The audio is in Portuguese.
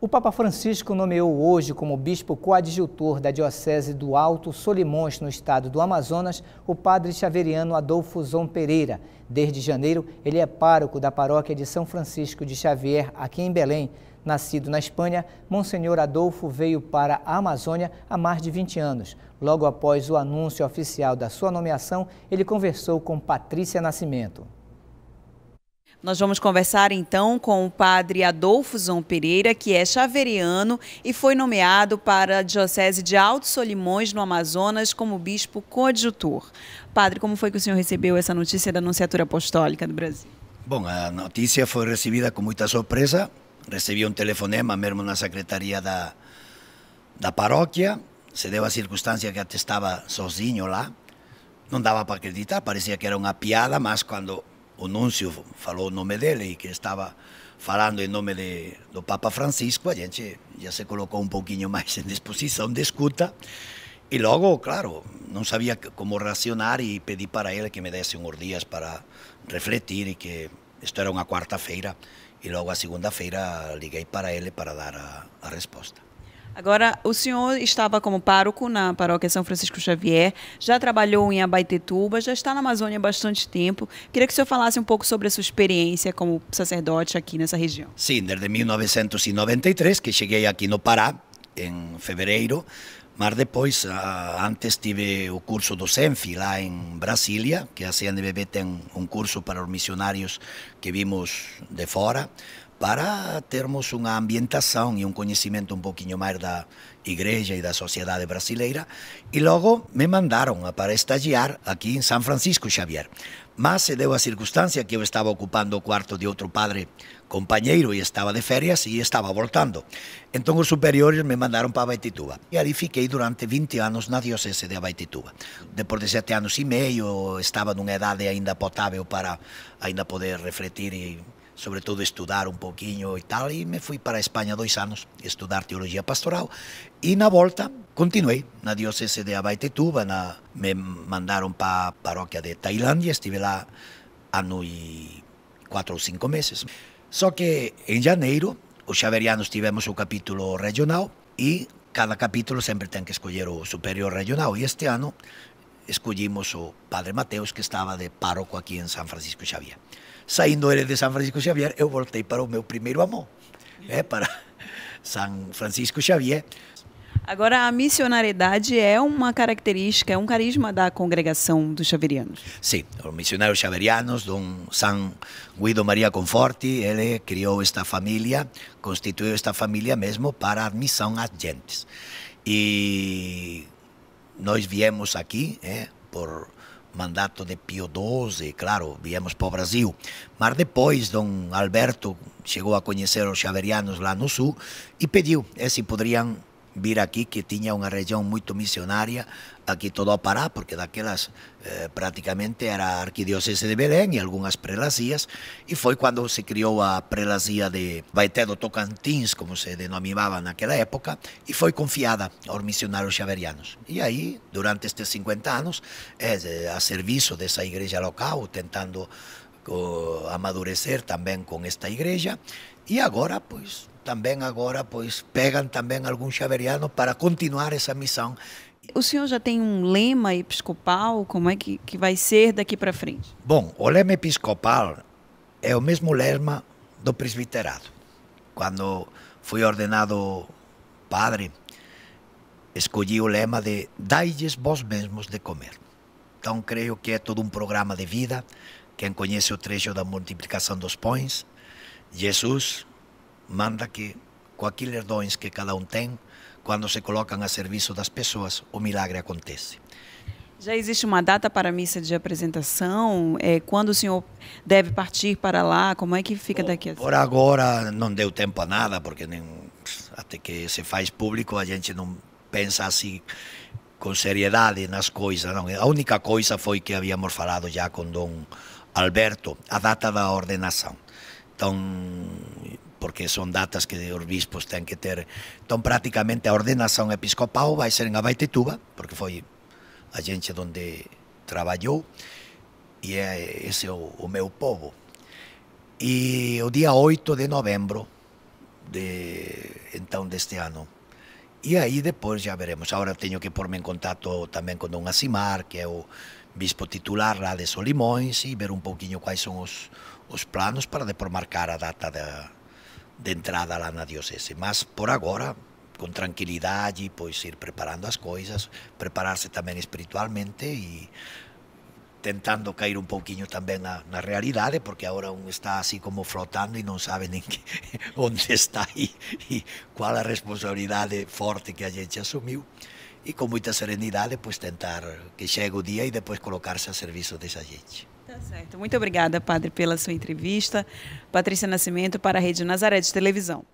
O Papa Francisco nomeou hoje como bispo coadjutor da Diocese do Alto Solimões, no estado do Amazonas, o padre xaveriano Adolfo Zon Pereira. Desde janeiro, ele é pároco da paróquia de São Francisco de Xavier, aqui em Belém. Nascido na Espanha, Monsenhor Adolfo veio para a Amazônia há mais de 20 anos. Logo após o anúncio oficial da sua nomeação, ele conversou com Patrícia Nascimento. Nós vamos conversar então com o padre Adolfo Zon Pereira, que é xaveriano e foi nomeado para a Diocese de Alto Solimões, no Amazonas, como bispo coadjutor. Padre, como foi que o senhor recebeu essa notícia da Nunciatura Apostólica do Brasil? Bom, a notícia foi recebida com muita surpresa. Recebi um telefonema mesmo na secretaria da paróquia. Se deu a circunstância que até estava sozinho lá. Não dava para acreditar, parecia que era uma piada, mas quando o núncio falou o nome dele e que estava falando em nome do Papa Francisco, a gente já se colocou um pouquinho mais em disposição de escuta. E logo, claro, não sabia como reaccionar e pedi para ele que me desse uns dias para refletir e que isto era uma quarta-feira. E logo a segunda-feira liguei para ele para dar a resposta. Agora, o senhor estava como pároco na paróquia São Francisco Xavier, já trabalhou em Abaetetuba, já está na Amazônia há bastante tempo. Queria que o senhor falasse um pouco sobre a sua experiência como sacerdote aqui nessa região. Sim, desde 1993 que cheguei aqui no Pará, em fevereiro, mas depois, antes tive o curso do SENFI lá em Brasília, que a CNBB tem um curso para os missionários que vimos de fora, para termos uma ambientação e um conhecimento um pouquinho mais da igreja e da sociedade brasileira, e logo me mandaram para estagiar aqui em São Francisco Xavier. Mas se deu a circunstância que eu estava ocupando o quarto de outro padre companheiro e estava de férias e estava voltando. Então os superiores me mandaram para Abaetetuba. E ali fiquei durante 20 anos na diocese de Abaetetuba. Depois de 7 anos e meio, estava numa idade ainda potável para ainda poder refletir e sobretudo estudar um pouquinho e tal, e me fui para a Espanha 2 anos estudar teologia pastoral, e na volta continuei na diocese de Abaetetuba, me mandaram para a paróquia de Tailândia, estive lá ano e 4 ou 5 meses. Só que em janeiro, os xaverianos tivemos o capítulo regional, e cada capítulo sempre tem que escolher o superior regional, e este ano escolhimos o padre Mateus, que estava de pároco aqui em São Francisco Xavier. Saindo ele de São Francisco Xavier, eu voltei para o meu primeiro amor, para São Francisco Xavier. Agora, a missionariedade é uma característica, é um carisma da congregação dos xaverianos. Sim, os missionários xaverianos, Dom São Guido Maria Conforti, ele criou esta família, constituiu esta família mesmo para a admissão às gentes. E nós viemos aqui por mandato de Pio XII, claro, viemos para o Brasil, mas depois Dom Alberto chegou a conhecer os xaverianos lá no sul e pediu se poderiam vir aqui, que tinha uma região muito missionária, aqui todo o Pará, porque daquelas praticamente era a arquidiocese de Belém e algumas prelazias, e foi quando se criou a prelazia de Baeté do Tocantins, como se denominava naquela época, e foi confiada aos missionários xaverianos. E aí, durante estes 50 anos, a serviço dessa igreja local, tentando amadurecer também com esta igreja, e agora, pois, pegam também alguns xaverianos para continuar essa missão. O senhor já tem um lema episcopal? Como é que vai ser daqui para frente? Bom, o lema episcopal é o mesmo lema do presbiterado. Quando fui ordenado padre, escolhi o lema de dai-lhes vós mesmos de comer. Então, creio que é todo um programa de vida. Quem conhece o trecho da multiplicação dos pães, Jesus manda que, com aqueles dons que cada um tem, quando se colocam a serviço das pessoas, o milagre acontece. Já existe uma data para a missa de apresentação? Quando o senhor deve partir para lá? Como é que fica daqui a... Por agora não deu tempo a nada, porque até que se faz público a gente não pensa assim com seriedade nas coisas. Não. A única coisa foi que havíamos falado já com Dom Alberto, a data da ordenação. Então, porque são datas que os bispos têm que ter. Então, praticamente a ordenação episcopal vai ser em Abaetetuba, porque foi a gente onde trabalhou, e esse é o meu povo. E o dia 8 de novembro de então deste ano. E aí depois já veremos. Agora tenho que pôr-me em contato também com Dom Asimar, que é o bispo titular lá de Solimões, e ver um pouquinho quais são os planos para depois marcar a data de entrada lá na diocese. Mas por agora, com tranquilidade, pois ir preparando as coisas, preparar-se também espiritualmente e tentando cair um pouquinho também na realidade, porque agora um está assim como flotando e não sabe nem onde está e qual a responsabilidade forte que a gente assumiu. E com muita serenidade, pois tentar que chegue o dia e depois colocar-se a serviço dessa gente. Tá certo. Muito obrigada, padre, pela sua entrevista. Patrícia Nascimento para a Rede Nazaré de Televisão.